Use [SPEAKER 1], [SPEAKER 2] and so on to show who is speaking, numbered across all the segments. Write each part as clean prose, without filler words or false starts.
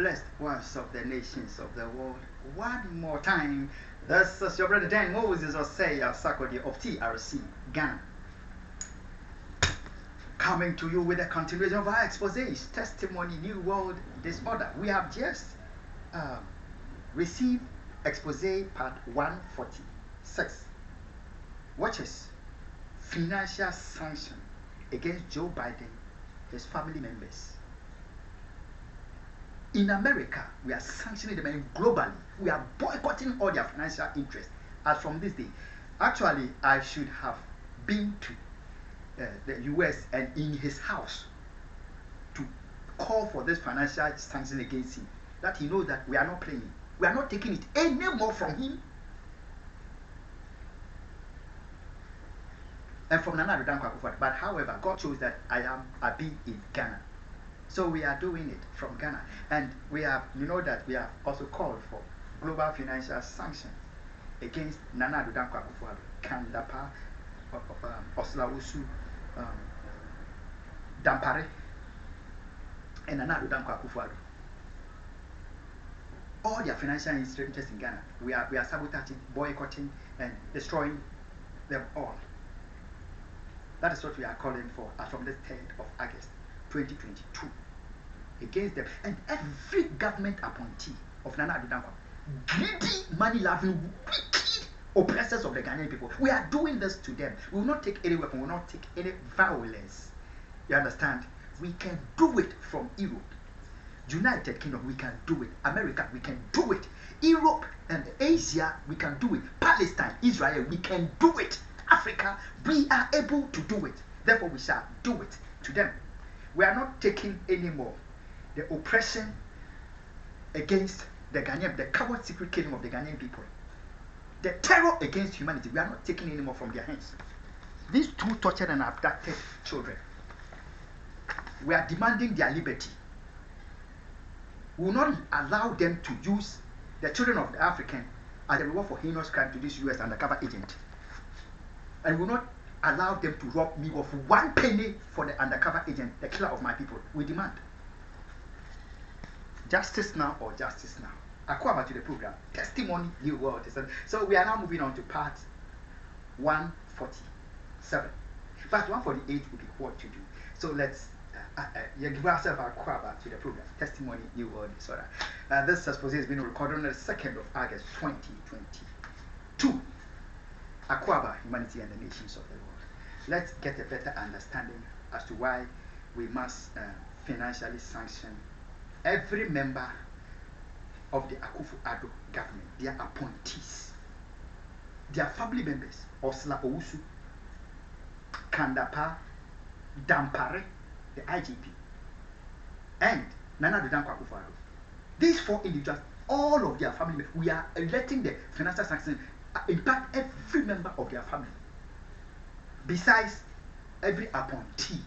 [SPEAKER 1] blessed ones of the nations of the world. One more time, this is your brother Dan Moses Osei Sakodi of TRC Ghana, coming to you with a continuation of our exposés, testimony, new world disorder. We have just received expose part 146, which is financial sanction against Joe Biden, his family members. In America, we are sanctioning them, and globally, we are boycotting all their financial interests as from this day. Actually, I should have been to the US and in his house to call for this financial sanction against him, that he knows that we are not playing. We are not taking it anymore from him and from Nana Addo Akufo. But however, God chose that I be in Ghana. So we are doing it from Ghana, and we have, you know, that we have also called for global financial sanctions against Nana Addo Akufo, Kandapa, Oslawusu, Dampare, and Nana Addo Akufo. All their financial interests in Ghana, we are sabotaging, boycotting, and destroying them all. That is what we are calling for as from the 3rd of August 2022 against them and every government appointee of Nana Addo Dankwa, greedy, money-loving, wicked oppressors of the Ghanaian people. We are doing this to them. We will not take any weapon, we will not take any violence. You understand? We can do it from Europe, United Kingdom, we can do it. America, we can do it. Europe and Asia, we can do it. Palestine, Israel, we can do it. Africa, we are able to do it. Therefore, we shall do it to them. We are not taking anymore the oppression against the Ghanaian, the coward secret killing of the Ghanaian people, the terror against humanity. We are not taking anymore from their hands. These two tortured and abducted children, we are demanding their liberty. We will not allow them to use the children of the African as a reward for heinous crime to this US undercover agent. And we will not allow them to rob me of 1 penny for the undercover agent, the killer of my people. We demand justice now or justice now. Akufo to the program, testimony, new world. So we are now moving on to part 147. Part 148 will be what to do. So let's give ourselves Akufo to the program, testimony, new world disorder. This expose has been recorded on the 2nd of August 2022. Akufo, humanity and the nations of the world. Let's get a better understanding as to why we must financially sanction every member of the Akufo Addo government, their appointees, their family members, Osla Owusu, Kandapa, Dampare, the IGP, and Nana Addo Akufo Addo. These 4 individuals, all of their family members, we are letting the financial sanctions impact every member of their family, besides every appointee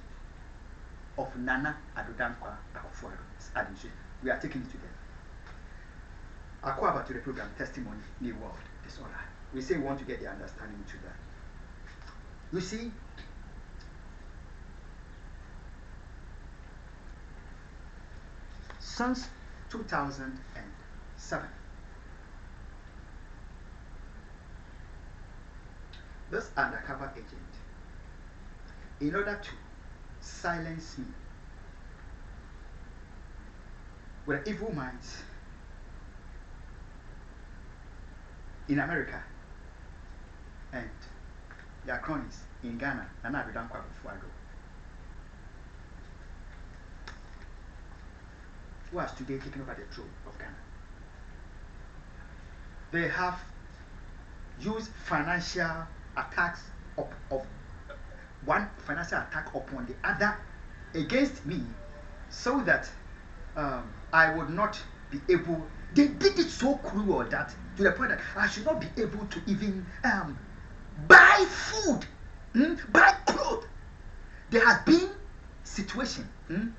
[SPEAKER 1] of Nana Addo Akufo Addo's administration. We are taking it to them. Akufo to the program, testimony, new world disorder. We say we want to get the understanding to that. You see, since 2007, this undercover agent, in order to silence me with evil minds in America and their cronies in Ghana, Nana Addo Akufo Addo, who has today taken over the throne of Ghana. They have used financial attacks of one financial attack upon the other against me, so that I would not be able. They did it so cruel that to the point that I should not be able to even buy food, buy clothes. There has been situation in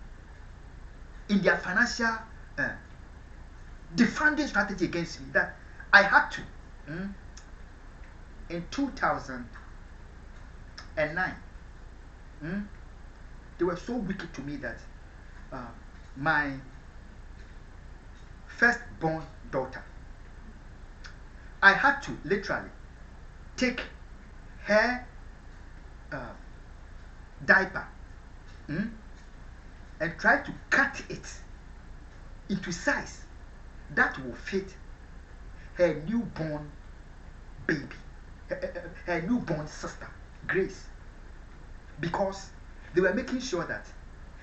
[SPEAKER 1] their financial defunding strategy against me that I had to in 2009. They were so wicked to me that my firstborn daughter. I had to literally take her diaper and try to cut it into size that will fit her newborn baby, her newborn sister, Grace, because they were making sure that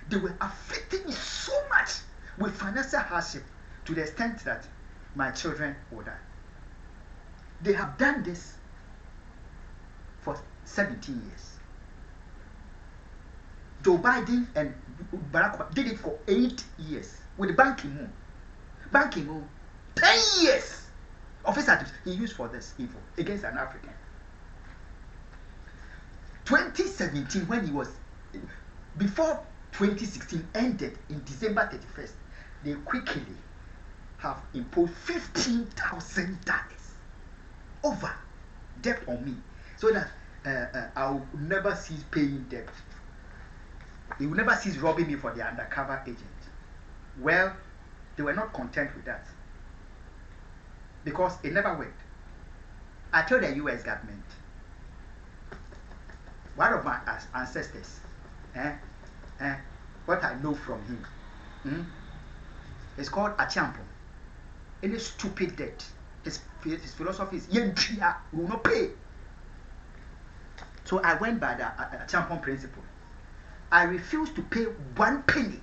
[SPEAKER 1] they were afflicting me so much with financial hardship to the extent that my children would die. They have done this for 17 years. Joe Biden and Barack Obama did it for 8 years with Ban Ki-moon. Ban Ki-moon, 10 years of his activities he used for this evil against an African. 2017, when he was, before 2016 ended in December 31st, they quickly have imposed $15,000 over debt on me, so that I will never cease paying debt. They will never cease robbing me for the undercover agent. Well, they were not content with that because it never worked. I told the US government, one of my ancestors, what I know from him, it's called Achampo. Any stupid debt, his philosophy is Yentia will not pay. So I went by the Achampo principle. I refused to pay 1 penny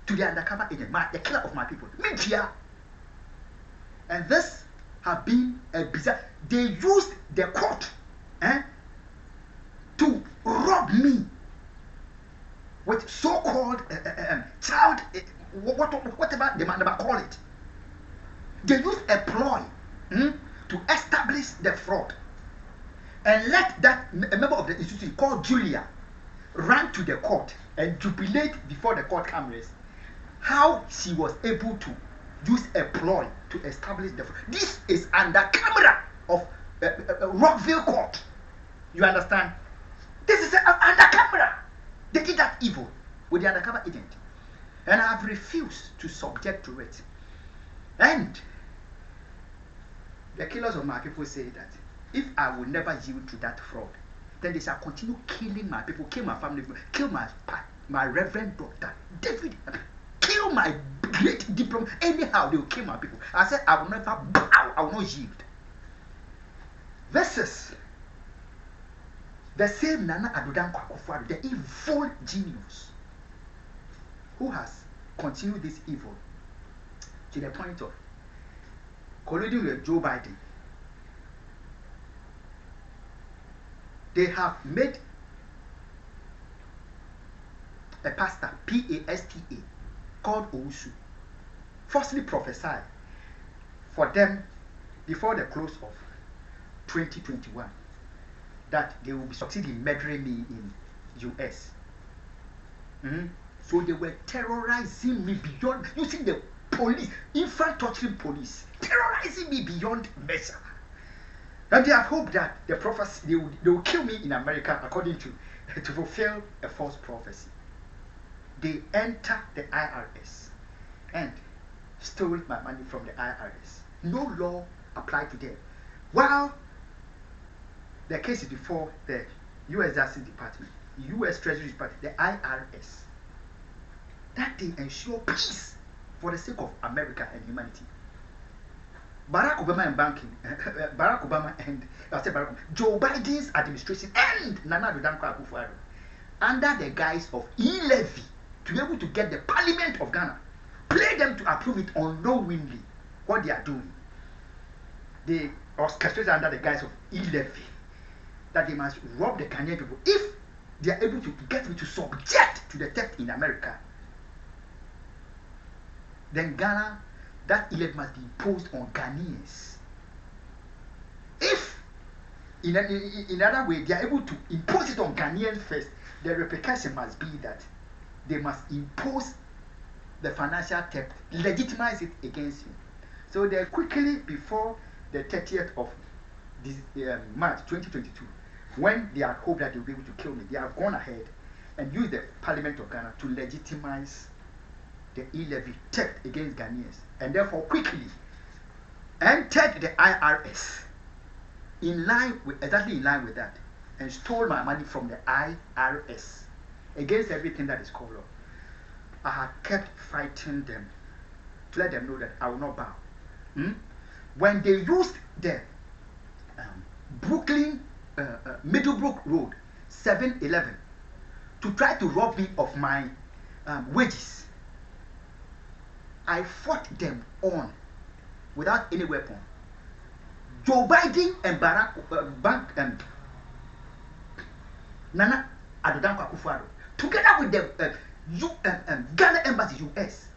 [SPEAKER 1] to the undercover agent, the killer of my people, Yentia. And this have been a bizarre. They used the court to rob me with so-called child, whatever they might call it. They used a ploy to establish the fraud and let that a member of the institution called Julia run to the court and jubilate before the court cameras how she was able to use a ploy to establish the fraud. This is under camera of Rockville Court. You understand? This is under camera. They did that evil with the undercover agent, and I have refused to subject to it. And the killers of my people say that if I will never yield to that fraud, then they shall continue killing my people, kill my family, kill my reverend daughter, David, kill my great diploma. Anyhow, they will kill my people. I said, I will never bow, I will not yield. This is the same Nana Addo Akufo, the evil genius, who has continued this evil to the point of colluding with Joe Biden. They have made a pastor, P-A-S-T-A, called Owusu, falsely prophesied for them before the close of 2021 that they will be succeeding in murdering me in US. So they were terrorizing me beyond, using the police, infant torturing police, terrorizing me beyond measure. And they have hoped that the prophecy, they will kill me in America according to fulfill a false prophecy. They entered the IRS and stole my money from the IRS. No law applied to them. While the case is before the US Justice Department, US Treasury Department, the IRS, that they ensure peace for the sake of America and humanity. Barack Obama and Joe Biden's administration and Nana Addo Akufo, under the guise of e-levy, to be able to get the Parliament of Ghana, play them to approve it unknowingly, what they are doing. They orchestrate under the guise of e-levy that they must rob the Ghanaian people if they are able to get me to subject to the theft in America. Then Ghana, that e-levy must be imposed on Ghanaians. If in another way they are able to impose it on Ghanaians first, the repercussion must be that they must impose the financial theft, legitimize it against you. So they quickly, before the 30th of this, March 2022, when they had hoped that they would be able to kill me, they have gone ahead and used the Parliament of Ghana to legitimize the e-levy theft against Ghanaians, and therefore quickly entered the IRS exactly in line with that, and stole my money from the IRS against everything that is called law. I had kept fighting them to let them know that I will not bow. When they used the Brooklyn Middlebrook Road 7-Eleven to try to rob me of my wages, I fought them on without any weapon. Joe Biden and Nana Addo Akufo, together with the Ghana Embassy US,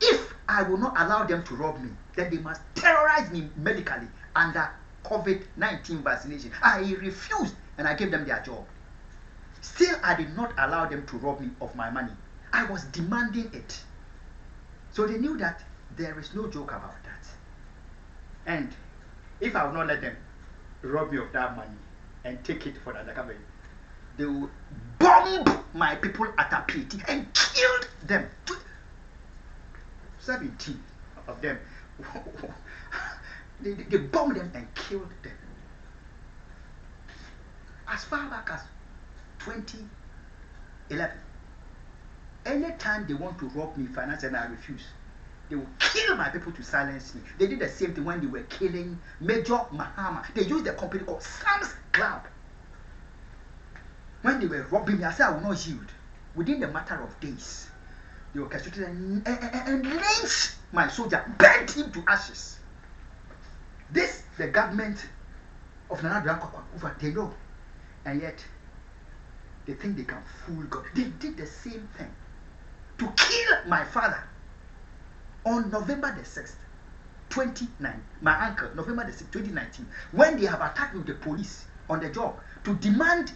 [SPEAKER 1] if I will not allow them to rob me, then they must terrorize me medically under COVID-19 vaccination. I refused, and I gave them their job. Still, I did not allow them to rob me of my money. I was demanding it. So they knew that there is no joke about that. And if I will not let them rob me of that money and take it for the undercover, they will bomb my people at Apiti and killed them. 17 of them. They bombed them and killed them. As far back as 2011, anytime they want to rob me financially and I refuse, they will kill my people to silence me. They did the same thing when they were killing Major Mahama. They used a company called Sam's Club. When they were robbing me, I said I will not yield. Within the matter of days, they orchestrated and lynched my soldier, burnt him to ashes. This, the government of Nana Addo Akufo, they know. And yet, they think they can fool God. They did the same thing to kill my father on November the 6th, 2019. My uncle, November the 6th, 2019, when they have attacked me with the police on the job to demand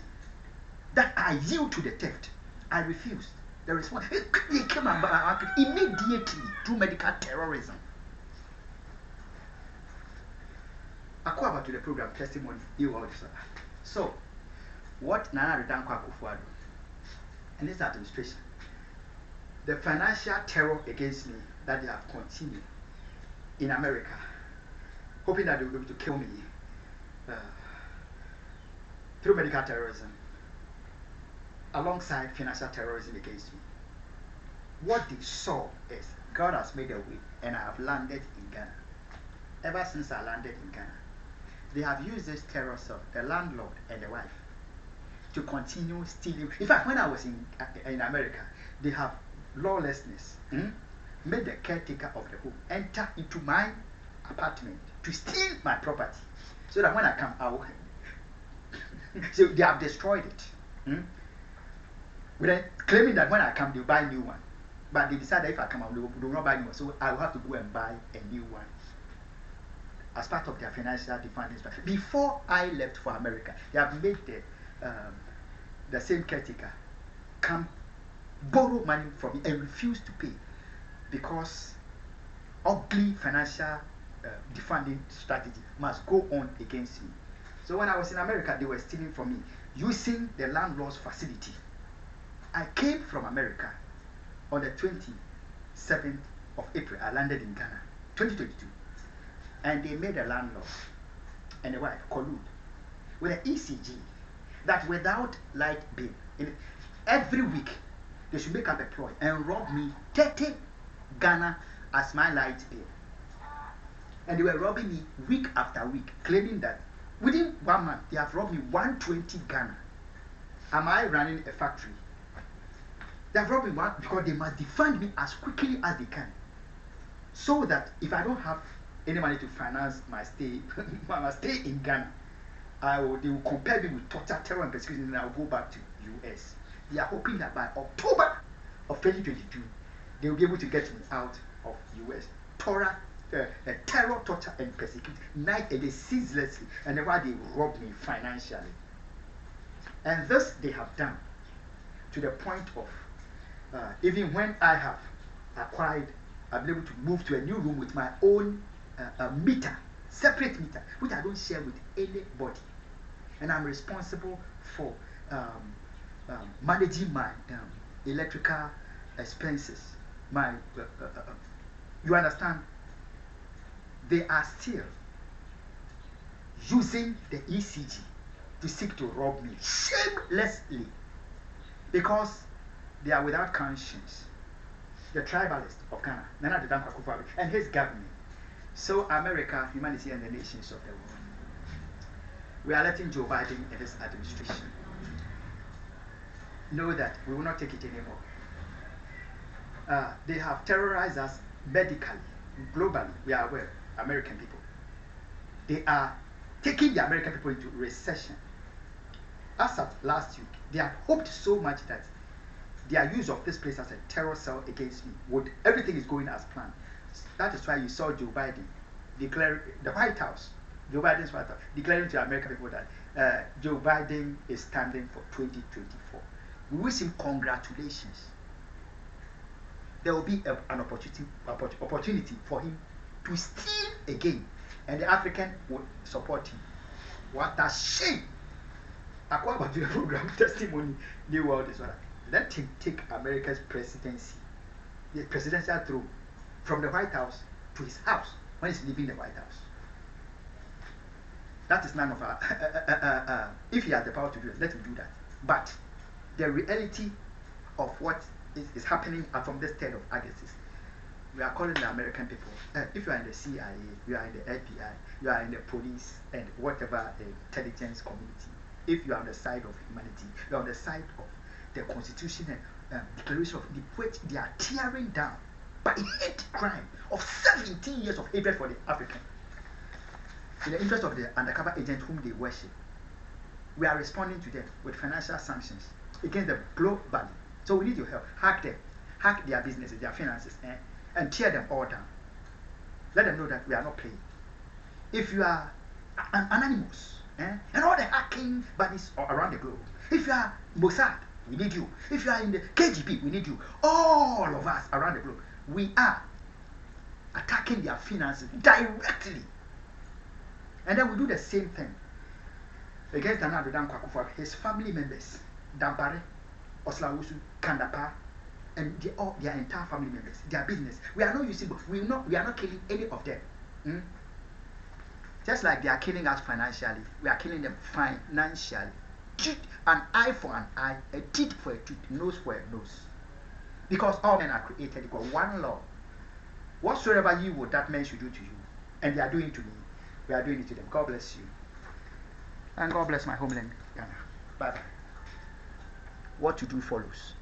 [SPEAKER 1] that I yield to the theft. I refused. The response, they came my uncle immediately through medical terrorism. I go back to the program testimony. So, what Nana Addo Akufo, and this administration, the financial terror against me that they have continued in America, hoping that they will be able to kill me through medical terrorism, alongside financial terrorism against me. What they saw is God has made a way, and I have landed in Ghana. Ever since I landed in Ghana, they have used this terror cell, the landlord and the wife, to continue stealing. In fact, when I was in America, they have lawlessness, made the caretaker of the home enter into my apartment to steal my property, so that when I come out, so they have destroyed it. With claiming that when I come, they'll buy a new one. But they decided if I come out, they will not buy a new one. So I will have to go and buy a new one as part of their financial defending strategy. Before I left for America, they have made the same caretaker come borrow money from me and refuse to pay because ugly financial defunding strategy must go on against me. So when I was in America, they were stealing from me using the landlord's facility. I came from America on the 27th of April. I landed in Ghana, 2022. And they made a landlord and a wife collude with an ECG that without light bill, every week they should make up a ploy and rob me 30 Ghana as my light bill. And they were robbing me week after week, claiming that within 1 month they have robbed me 120 Ghana. Am I running a factory? They have robbed me because they must defund me as quickly as they can, so that if I don't have any money to finance my stay, my stay in Ghana, they will compare me with torture, terror, and persecution, and I will go back to US. They are hoping that by October of 2022, they will be able to get me out of US. Terror, torture, and persecution, night and day, ceaselessly, and then while they rob me financially. And this they have done to the point of even when I have acquired, I've been able to move to a new room with my own meter, separate meter, which I don't share with anybody. And I'm responsible for managing my electrical expenses, you understand, they are still using the ECG to seek to rob me shamelessly because they are without conscience. The tribalists of Ghana, Nana Addo Akufo, and his government. So America, humanity, and the nations of the world, we are letting Joe Biden and his administration know that we will not take it anymore. They have terrorized us medically, globally. We are aware, American people. They are taking the American people into recession. As of last week, they have hoped so much that their use of this place as a terror cell against me would everything is going as planned. That is why you saw Joe Biden declare the White House, Joe Biden's White House, declaring to American people that Joe Biden is standing for 2024. We wish him congratulations. There will be an opportunity for him to steal again, and the African will support him. What a shame! According to the program testimony, the world is what. Let him take America's presidency, the presidential throne, from the White House to his house when he's leaving the White House. That is none of our. If he has the power to do it, let him do that. But the reality of what is happening from this 3rd of August is we are calling the American people. If you are in the CIA, you are in the FBI, you are in the police, and whatever intelligence community, if you are on the side of humanity, you are on the side of the Constitution and Declaration of which they are tearing down by hate crime of 17 years of hatred for the African. In the interest of the undercover agent whom they worship, we are responding to them with financial sanctions against them globally. So we need your help. Hack them, hack their businesses, their finances, and tear them all down. Let them know that we are not playing. If you are anonymous, and all the hacking buddies around the globe, if you are Mossad, we need you. If you are in the KGB, we need you. All of us around the globe, we are attacking their finances directly. And then we do the same thing against Nana Addo Akufo, his family members, Dampare, Oslawusu, Kandapa, and their entire family members, their business. We are not using, we are not killing any of them. Just like they are killing us financially, we are killing them financially. An eye for an eye, a teeth for a tooth, nose for a nose. Because all men are created equal. One law. Whatsoever you would, that men should do to you. And they are doing to me. We are doing it to them. God bless you. And God bless my homeland, Ghana. Bye-bye. What to do follows.